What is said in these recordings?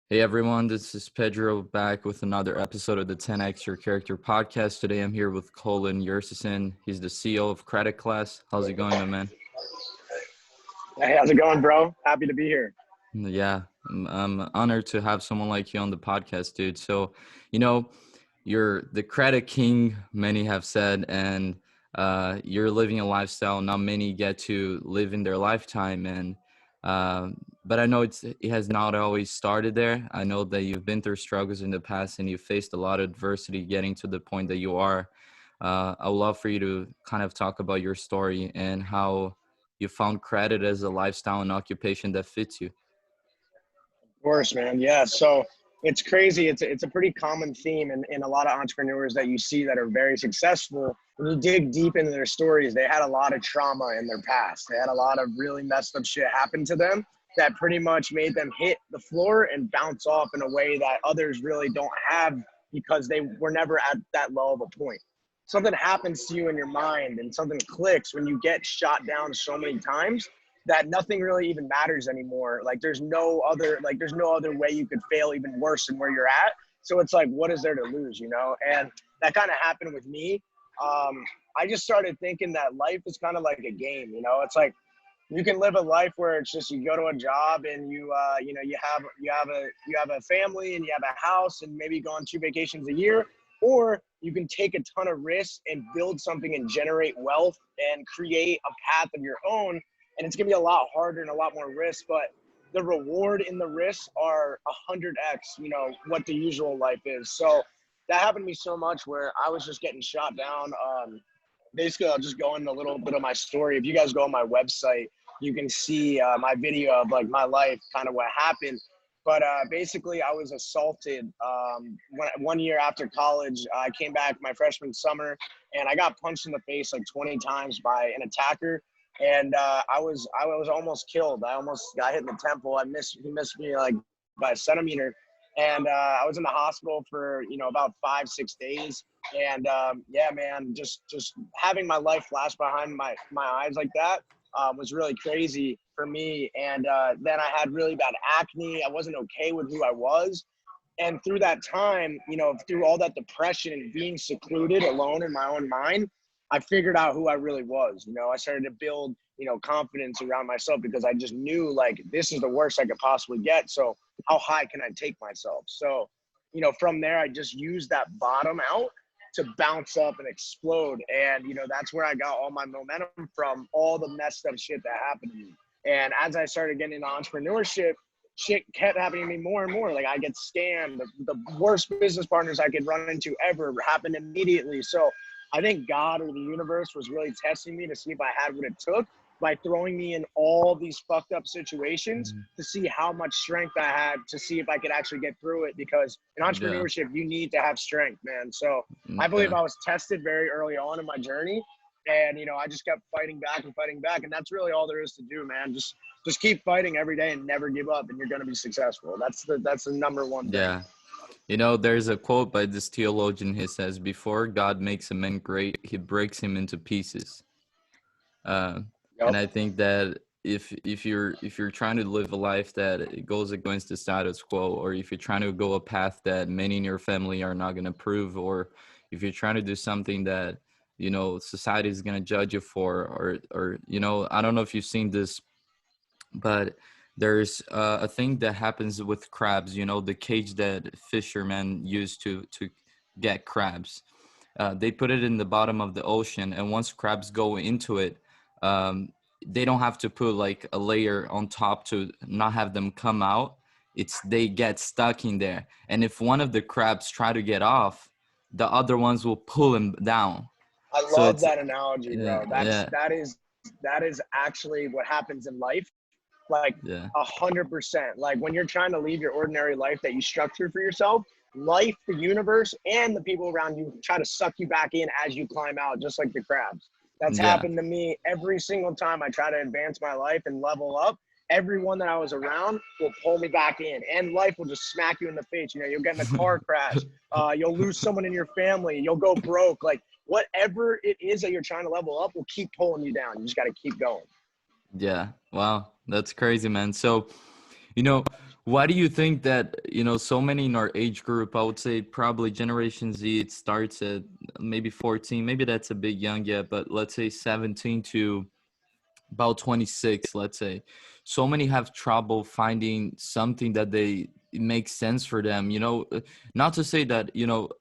Hey everyone, this is Pedro back with another episode of the 10x Your Character podcast. Today I'm here with Colin Yurcisin. He's the CEO of creditclass. How's it going, my man? Hey, how's it going, bro? Happy to be here. Yeah, I'm honored to have someone like you on the podcast, dude. So, you know, you're the credit king, many have said, and you're living a lifestyle not many get to live in their lifetime. And but I know it has not always started there. I know that you've been through struggles in the past and you faced a lot of adversity getting to the point that you are. I would love for you to kind of talk about your story and how you found credit as a lifestyle and occupation that fits you. Of course, man. Yeah. So it's crazy. It's a pretty common theme in a lot of entrepreneurs that you see that are very successful. When you dig deep into their stories, they had a lot of trauma in their past. They had a lot of really messed up shit happen to them that pretty much made them hit the floor and bounce off in a way that others really don't have because they were never at that low of a point. Something happens to you in your mind and something clicks when you get shot down so many times that nothing really even matters anymore. Like there's no other way you could fail even worse than where you're at. So it's like, what is there to lose, you know? And that kind of happened with me. I just started thinking that life is kind of like a game, you know? It's like you can live a life where it's just you go to a job and you have a family and you have a house and maybe go on 2 vacations a year, or you can take a ton of risks and build something and generate wealth and create a path of your own. And it's gonna be a lot harder and a lot more risk, but the reward in the risks are 100x, you know, what the usual life is. So that happened to me so much where I was just getting shot down. Basically, I'll just go into a little bit of my story. If you guys go on my website, you can see my video of like my life, kind of what happened. But basically, I was assaulted one year after college. I came back my freshman summer, and I got punched in the face like 20 times by an attacker. And I was almost killed. I almost got hit in the temple. He missed me like by a centimeter, and I was in the hospital for about 5-6 days. And yeah, man, just having my life flash behind my eyes like that was really crazy for me. And then I had really bad acne. I wasn't okay with who I was. And through that time, through all that depression and being secluded alone in my own mind, I figured out who I really was. I started to build, confidence around myself because I just knew like this is the worst I could possibly get. So how high can I take myself? So, from there, I just used that bottom out to bounce up and explode. And, that's where I got all my momentum from, all the messed up shit that happened to me. And as I started getting into entrepreneurship, shit kept happening to me more and more. Like I get scammed. The worst business partners I could run into ever happened immediately. So I think God or the universe was really testing me to see if I had what it took by throwing me in all these fucked up situations to see how much strength I had to see if I could actually get through it. Because in Yeah, entrepreneurship, you need to have strength, man. So I believe yeah. I was tested very early on in my journey. And, I just kept fighting back and fighting back. And that's really all there is to do, man. Just keep fighting every day and never give up, and you're going to be successful. That's the number one thing. Yeah. There's a quote by this theologian. He says, "Before God makes a man great, he breaks him into pieces." Uh, and Yep. I think that if you're trying to live a life that it goes against the status quo, or if you're trying to go a path that many in your family are not going to approve, or if you're trying to do something that society is going to judge you for, or I don't know if you've seen this, but there's a thing that happens with crabs, the cage that fishermen use to get crabs. They put it in the bottom of the ocean, and once crabs go into it, um, they don't have to put like a layer on top to not have them come out. It's they get stuck in there, and if one of the crabs try to get off, the other ones will pull him down. I So love it's that analogy, yeah, bro. That's yeah, that is actually what happens in life. Like yeah, 100%. Like when you're trying to leave your ordinary life that you structured for yourself, life, the universe, and the people around you try to suck you back in as you climb out, just like the crabs. That's yeah, happened to me every single time I try to advance my life and level up. Everyone that I was around will pull me back in, and life will just smack you in the face. You'll get in a car crash. You'll lose someone in your family. You'll go broke. Like whatever it is that you're trying to level up will keep pulling you down. You just got to keep going. yeah. Wow, that's crazy, man. So, you know, Why do you think that, so many in our age group, I would say probably Generation Z, it starts at maybe 14, maybe that's a bit young yet, but let's say 17 to about 26, let's say. So many have trouble finding something that it makes sense for them, not to say that,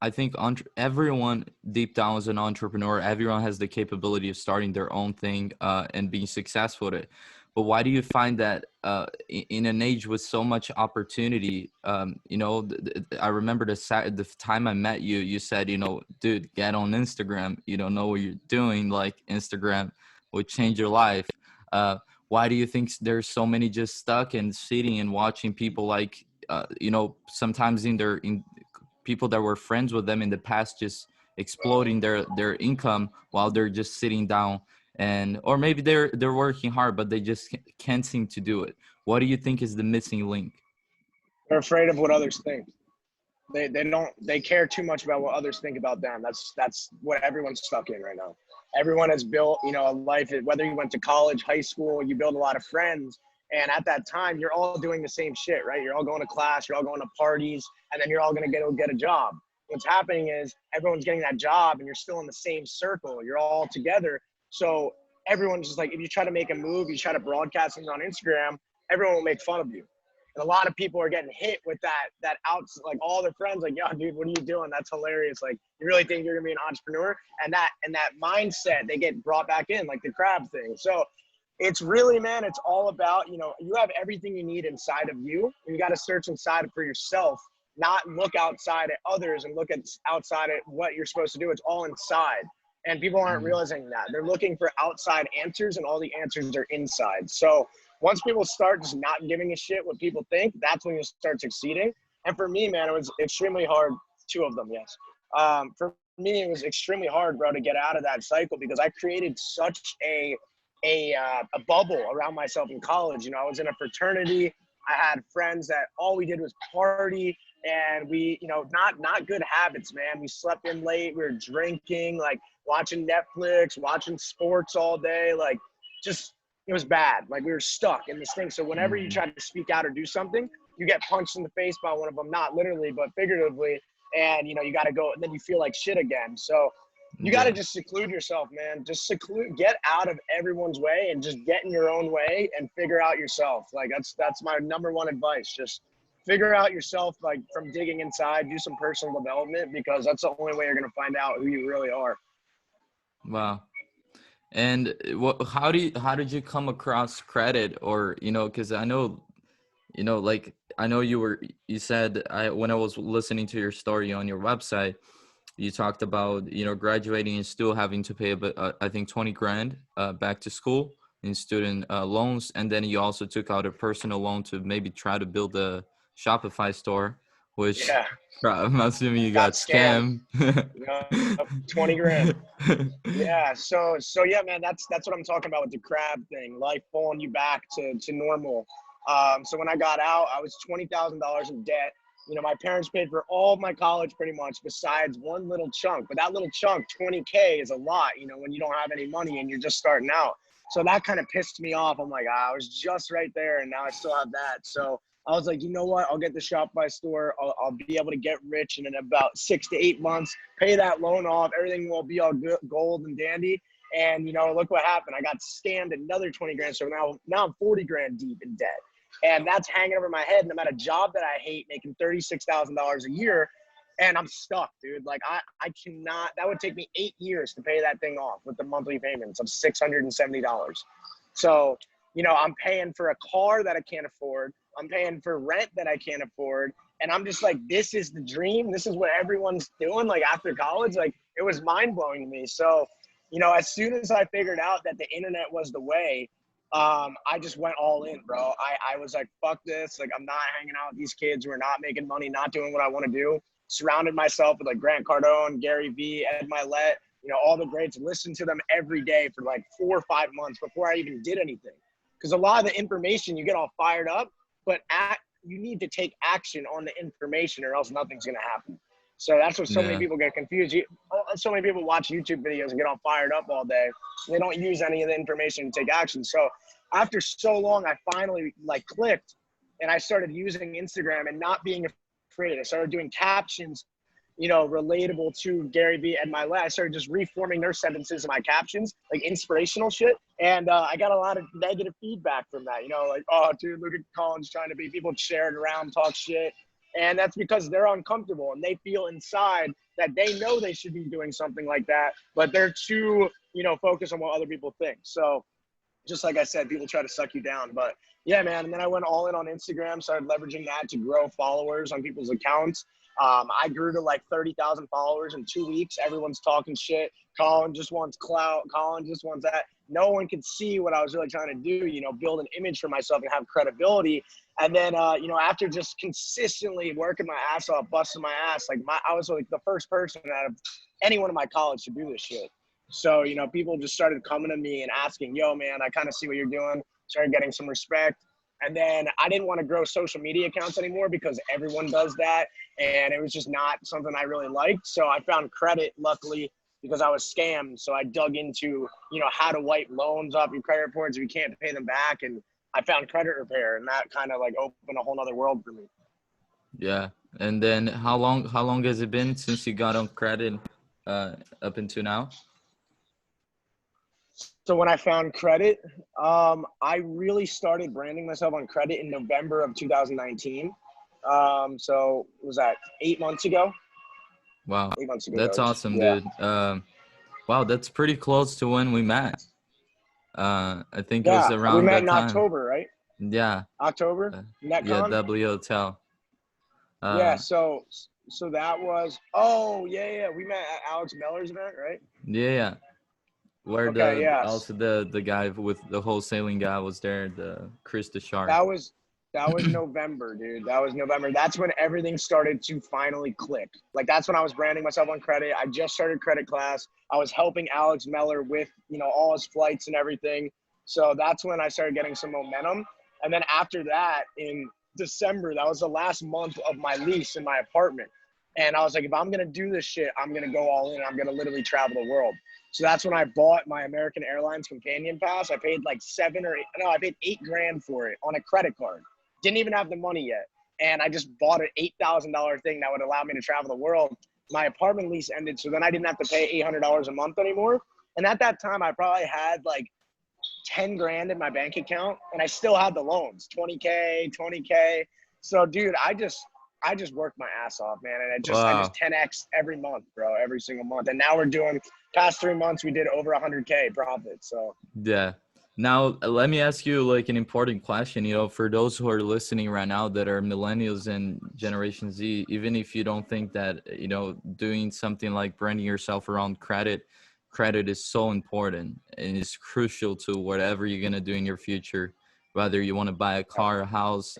I think everyone deep down is an entrepreneur. Everyone has the capability of starting their own thing and being successful at it. But why do you find that in an age with so much opportunity, I remember the time I met you, you said, dude, get on Instagram. You don't know what you're doing. Like, Instagram would change your life. Uh, why do you think there's so many just stuck and sitting and watching people like, sometimes in people that were friends with them in the past, just exploding their income while they're just sitting down, and or maybe they're working hard but they just can't seem to do it. What do you think is the missing link? They're afraid of what others think. They care too much about what others think about them. That's what everyone's stuck in right now. Everyone has built, a life, whether you went to college, high school, you build a lot of friends. And at that time, you're all doing the same shit, right? You're all going to class, you're all going to parties, and then you're all going to get a job. What's happening is everyone's getting that job and you're still in the same circle. You're all together. So everyone's just like, if you try to make a move, you try to broadcast something on Instagram, everyone will make fun of you. And a lot of people are getting hit with that out, like all their friends, like, yo, dude, what are you doing? That's hilarious. Like, you really think you're gonna be an entrepreneur? And that mindset, they get brought back in, like the crab thing. So it's really, man, it's all about, you have everything you need inside of you. You got to search inside for yourself, not look outside at others and look at outside at what you're supposed to do. It's all inside. And people aren't realizing that. They're looking for outside answers, and all the answers are inside. So once people start just not giving a shit what people think, that's when you start succeeding. And for me, man, it was extremely hard. Two of them, yes. For me, it was extremely hard, bro, to get out of that cycle because I created such a bubble around myself in college. I was in a fraternity. I had friends that all we did was party, and we, not good habits, man. We slept in late. We were drinking, like watching Netflix, watching sports all day, like just. It was bad. Like, we were stuck in this thing. So whenever you try to speak out or do something, you get punched in the face by one of them, not literally, but figuratively. And, you got to go, and then you feel like shit again. So you got to just seclude yourself, man. Just get out of everyone's way and just get in your own way and figure out yourself. Like, that's my number one advice. Just figure out yourself, like, from digging inside, do some personal development, because that's the only way you're going to find out who you really are. Wow. And how did you come across credit? Or, because I know, like, I know you said, when I was listening to your story on your website, you talked about, graduating and still having to pay I think 20 grand back to school in student loans. And then you also took out a personal loan to maybe try to build a Shopify store, which Yeah. I'm assuming you got Got scammed. scammed. 20 grand. Yeah. So yeah, man, that's what I'm talking about with the crab thing, life pulling you back to normal. So when I got out, I was $20,000 in debt. My parents paid for all of my college pretty much besides one little chunk, but that little chunk, 20K, is a lot, when you don't have any money and you're just starting out. So that kind of pissed me off. I'm like, I was just right there and now I still have that. So I was like, you know what? I'll get the Shopify store. I'll be able to get rich in about 6 to 8 months, pay that loan off. Everything will be all good, gold and dandy. And, look what happened. I got scammed another 20 grand. So now I'm 40 grand deep in debt. And that's hanging over my head. And I'm at a job that I hate, making $36,000 a year. And I'm stuck, dude. Like, I cannot, that would take me 8 years to pay that thing off with the monthly payments of $670. So, I'm paying for a car that I can't afford. I'm paying for rent that I can't afford. And I'm just like, this is the dream. This is what everyone's doing, like, after college. Like, it was mind blowing to me. So, as soon as I figured out that the internet was the way, I just went all in, bro. I was like, fuck this. Like, I'm not hanging out with these kids who are not making money, not doing what I want to do. Surrounded myself with, like, Grant Cardone, Gary Vee, Ed Milet, all the greats. Listened to them every day for like 4 or 5 months before I even did anything. Because a lot of the information, you get all fired up, but you need to take action on the information or else nothing's going to happen. So that's what so many people get confused. So many people watch YouTube videos and get all fired up all day. They don't use any of the information to take action. So after so long, I finally, like, clicked. and I started using Instagram and not being afraid. I started doing captions, you know, relatable to Gary Vee and my life. I started just reforming their sentences in my captions, like inspirational shit. And I got a lot of negative feedback from that, you know, like, oh, dude, look at Colin's trying to be, people share it around, talk shit. And that's because they're uncomfortable and they feel inside that they know they should be doing something like that, but they're too, you know, focused on what other people think. So just like I said, people try to suck you down. But yeah, man. And then I went all in on Instagram, started leveraging that to grow followers on people's accounts. I grew to like 30,000 followers in 2 weeks. Everyone's talking shit. Colin just wants clout. Colin just wants that. No one could see what I was really trying to do, you know, build an image for myself and have credibility. And then, you know, after just consistently working my ass off, busting my ass, like I was like the first person out of anyone in my college to do this shit. So, you know, people just started coming to me and asking, yo, man, I kind of see what you're doing. Started getting some respect. And then I didn't want to grow social media accounts anymore because everyone does that. And it was just not something I really liked. So I found credit, luckily, because I was scammed. So I dug into, you know, how to wipe loans off your credit reports if you can't pay them back. And I found credit repair, and that kind of like opened a whole nother world for me. Yeah. And then how long has it been since you got on credit up until now? So when I found credit, I really started branding myself on credit in November of 2019. So was that 8 months ago? Wow. 8 months ago. That's awesome, Yeah. dude. Wow, that's pretty close to when we met. I think it was Yeah. We around met that in time. October, right? Yeah. October? Yeah, NetCon? W Hotel. Yeah. Uh, So that was, oh, yeah. We met at Alex Miller's event, right? yeah. Where Okay. Yes. the guy with the wholesaling guy was there, the Chris the Shark. That was November, dude. That was November. That's when everything started to finally click. Like that's when I was branding myself on credit. I just started credit class. I was helping Alex Meller with, you know, all his flights and everything. So that's when I started getting some momentum. And then after that, in December, that was the last month of my lease in my apartment. And I was like, if I'm gonna do this shit, I'm gonna go all in. I'm gonna literally travel the world. So that's when I bought my American Airlines companion pass. I paid like I paid $8,000 for it on a credit card. Didn't even have the money yet. And I just bought an $8,000 thing that would allow me to travel the world. My apartment lease ended, so then I didn't have to pay $800 a month anymore. And at that time, I probably had like 10 grand in my bank account, and I still had the loans, 20K. So dude, I just worked my ass off, man. And I just Wow. 10X every month, bro, every single month. And now we're doing, past 3 months, we did over 100K profit. So Yeah. Now, let me ask you like an important question, you know, for those who are listening right now that are millennials and Generation Z, even if you don't think that, you know, doing something like branding yourself around credit is so important and is crucial to whatever you're going to do in your future, whether you want to buy a car, a house,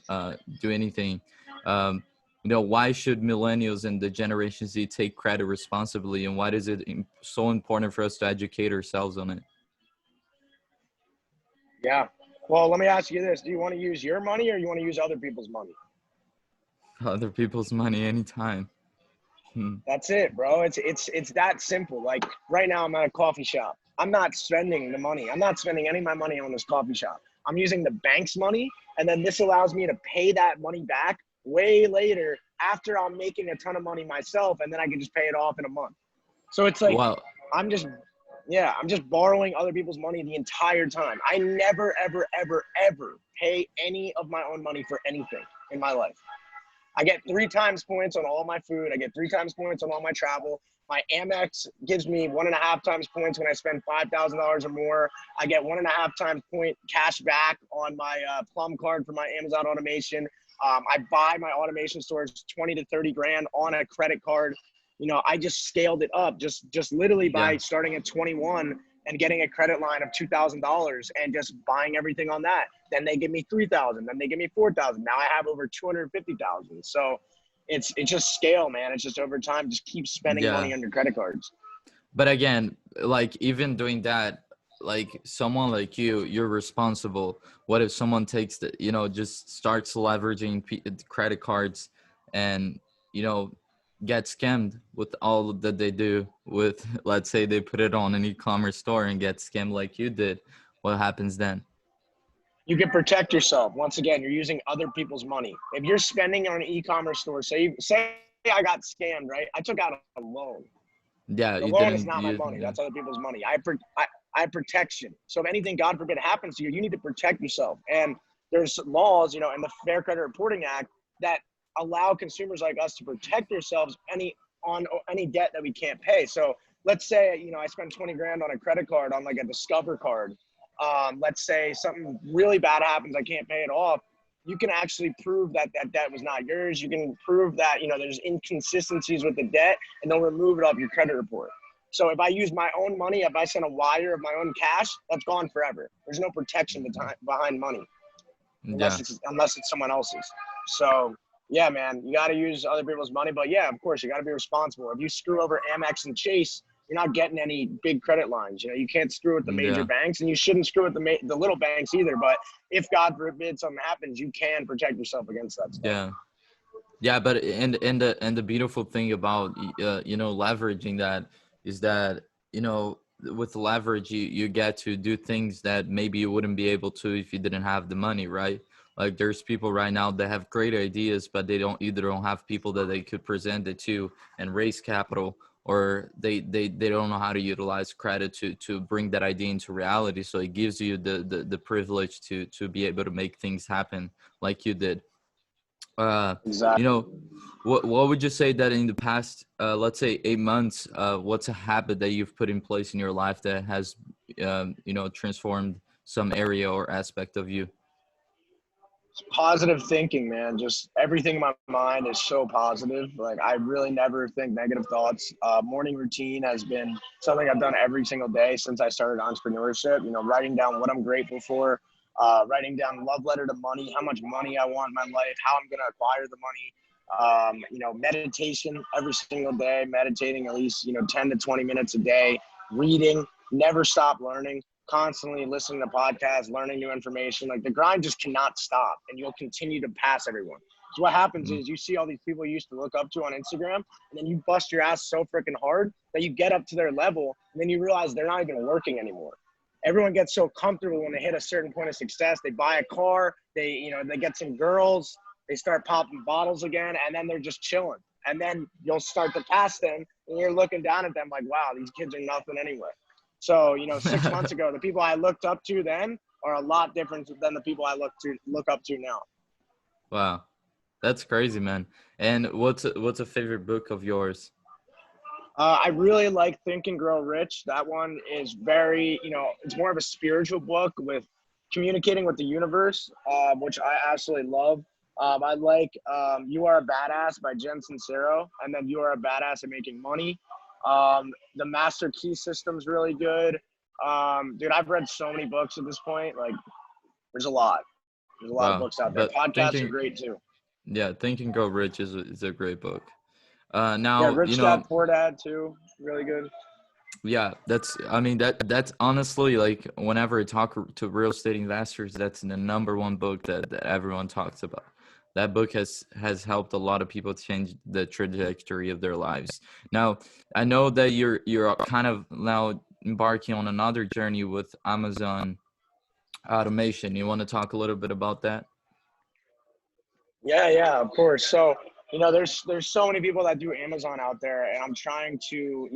do anything. Um, you know, why should millennials and the Generation Z take credit responsibly, and why is it so important for us to educate ourselves on it? yeah. Well, let me ask you this. Do you want to use your money or you want to use other people's money? Other people's money anytime. Hmm. That's it, bro. It's that simple. Like right now I'm at a coffee shop. I'm not spending the money. I'm not spending any of my money on this coffee shop. I'm using the bank's money, and then this allows me to pay that money back way later after I'm making a ton of money myself, and then I can just pay it off in a month. So it's like Well, I'm just I'm just borrowing other people's money the entire time. I never ever ever ever pay any of my own money for anything in my life. I get 3 times points on all my food. I get 3 times points on all my travel. My Amex gives me 1.5 times points when I spend $5,000 or more. I get 1.5 times point cash back on my Plum card for my Amazon automation. I buy my automation stores 20 to 30 grand on a credit card. You know, I just scaled it up just literally by yeah, starting at 21 and getting a credit line of $2,000 and just buying everything on that. Then they give me 3,000. Then they give me 4,000. Now I have over 250,000. So it's just scale, man. It's just over time. Just keep spending yeah. money on your credit cards. But again, like even doing that, like someone like you're responsible. What if someone takes the, you know, just starts leveraging credit cards and, you know, get scammed with all that they do with, let's say they put it on an e-commerce store and get scammed like you did. What happens then? You can protect yourself. Once again, you're using other people's money. If you're spending on an e-commerce store, say I got scammed, right? I took out a loan. Yeah, The you loan is didn't. not my You money. yeah. That's other people's money. I have protection. So if anything, God forbid, happens to you, you need to protect yourself. And there's laws, in the Fair Credit Reporting Act that allow consumers like us to protect ourselves on any debt that we can't pay. So let's say, I spend 20 grand on a credit card on like a Discover card. Let's say something really bad happens, I can't pay it off. You can actually prove that that debt was not yours. You can prove that, there's inconsistencies with the debt, and they'll remove it off your credit report. So if I use my own money, if I send a wire of my own cash, that's gone forever. There's no protection behind money Yeah. unless it's someone else's. So yeah, man, you got to use other people's money, but yeah, of course, you got to be responsible. If you screw over Amex and Chase, you're not getting any big credit lines. You can't screw with the major Yeah. banks, and you shouldn't screw with the little banks either. But if God forbid something happens, you can protect yourself against that stuff. Yeah. Yeah, but and the beautiful thing about leveraging that is that with leverage you get to do things that maybe you wouldn't be able to if you didn't have the money, right? Like there's people right now that have great ideas, but they don't have people that they could present it to and raise capital, or they don't know how to utilize credit to bring that idea into reality. So it gives you the privilege to be able to make things happen like you did. uh you Exactly. know what would you say that in the past let's say 8 months, what's a habit that you've put in place in your life that has transformed some area or aspect of you? Positive thinking, man. Just everything in my mind is so positive. Like I really never think negative thoughts. Morning routine has been something I've done every single day since I started entrepreneurship. Writing down what I'm grateful for, writing down love letter to money, how much money I want in my life, how I'm gonna acquire the money. Meditation every single day, meditating at least 10 to 20 minutes a day, reading, never stop learning, constantly listening to podcasts, learning new information. Like the grind just cannot stop, and you'll continue to pass everyone. So what happens Mhm. is you see all these people you used to look up to on Instagram, and then you bust your ass so freaking hard that you get up to their level, and then you realize they're not even working anymore. Everyone gets so comfortable when they hit a certain point of success. They buy a car, they get some girls, they start popping bottles again, and then they're just chilling. And then you'll start to pass them, and you're looking down at them like, wow, these kids are nothing anyway. So, 6 months ago, the people I looked up to then are a lot different than the people I look up to now. Wow, that's crazy, man. And what's a favorite book of yours? I really like Think and Grow Rich. That one is very, it's more of a spiritual book with communicating with the universe, which I absolutely love. I like You Are a Badass by Jen Sincero, and then You Are a Badass at Making Money. The Master Key System's really good. Dude, I've read so many books at this point. Like, there's a lot. There's a lot of Wow, books out there. but Podcasts are thinking great too. yeah, Think and Grow Rich is a great book. Yeah, Now, Rich Dad Poor Dad too. Really good. yeah, I mean that's honestly, like, whenever I talk to real estate investors, that's the number one book that everyone talks about. That book has helped a lot of people change the trajectory of their lives. Now, I know that you're kind of now embarking on another journey with Amazon automation. You want to talk a little bit about that? Yeah, of course. So, there's so many people that do Amazon out there, and I'm trying to,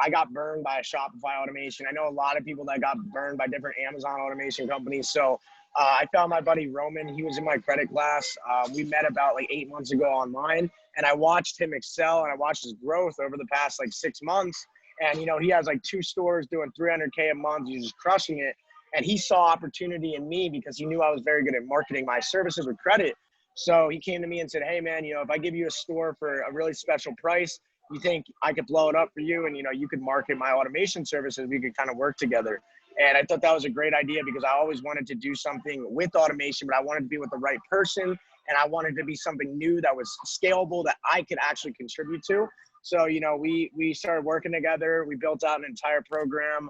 I got burned by a Shopify automation. I know a lot of people that got burned by different Amazon automation companies. So, I found my buddy Roman. He was in my credit class. We met about like 8 months ago online, and I watched him excel, and I watched his growth over the past like 6 months. And he has like 2 stores doing 300K a month. He's just crushing it. And he saw opportunity in me because he knew I was very good at marketing my services with credit. So he came to me and said, hey, man, if I give you a store for a really special price, you think I could blow it up for you? And, you could market my automation services. We could kind of work together. And I thought that was a great idea because I always wanted to do something with automation, but I wanted to be with the right person. And I wanted to be something new that was scalable that I could actually contribute to. So, we started working together. We built out an entire program.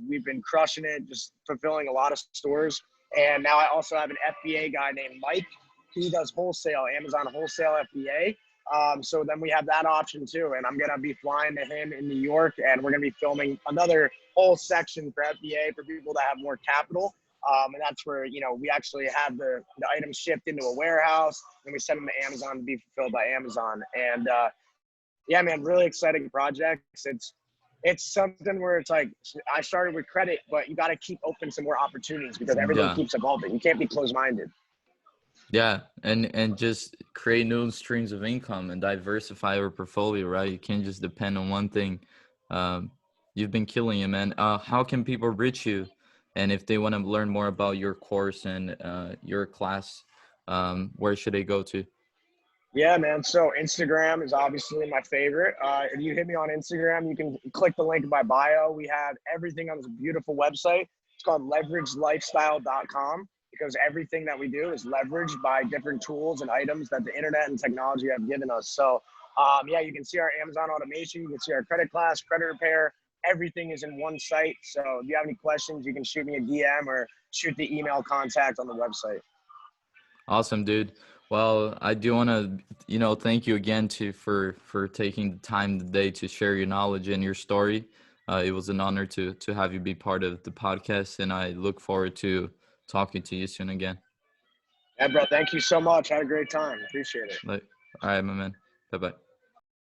We've been crushing it, just fulfilling a lot of stores. And now I also have an FBA guy named Mike. He does wholesale, Amazon wholesale FBA. So then we have that option too. And I'm going to be flying to him in New York, and we're going to be filming another whole section for FBA for people that have more capital. And that's where, we actually have the items shipped into a warehouse and we send them to Amazon to be fulfilled by Amazon. And yeah, man, really exciting projects. It's something where it's like I started with credit, but you got to keep open some more opportunities because everything Yeah. keeps evolving. You can't be closed-minded. Yeah, and just create new streams of income and diversify your portfolio, right? You can't just depend on one thing. Um, you've been killing it, man. How can people reach you? And if they want to learn more about your course and your class, where should they go to? Yeah, man. So Instagram is obviously my favorite. If you hit me on Instagram, you can click the link in my bio. We have everything on this beautiful website. It's called leveragelifestyle.com because everything that we do is leveraged by different tools and items that the internet and technology have given us. So, yeah, you can see our Amazon automation. You can see our credit class, credit repair. Everything is in one site. So if you have any questions, you can shoot me a DM or shoot the email contact on the website. Awesome, dude. Well, I do want to, thank you again for taking the time today to share your knowledge and your story. It was an honor to have you be part of the podcast, and I look forward to talking to you soon again. Yeah, bro. Thank you so much. Had a great time. Appreciate it. Like, all right, my man. Bye bye.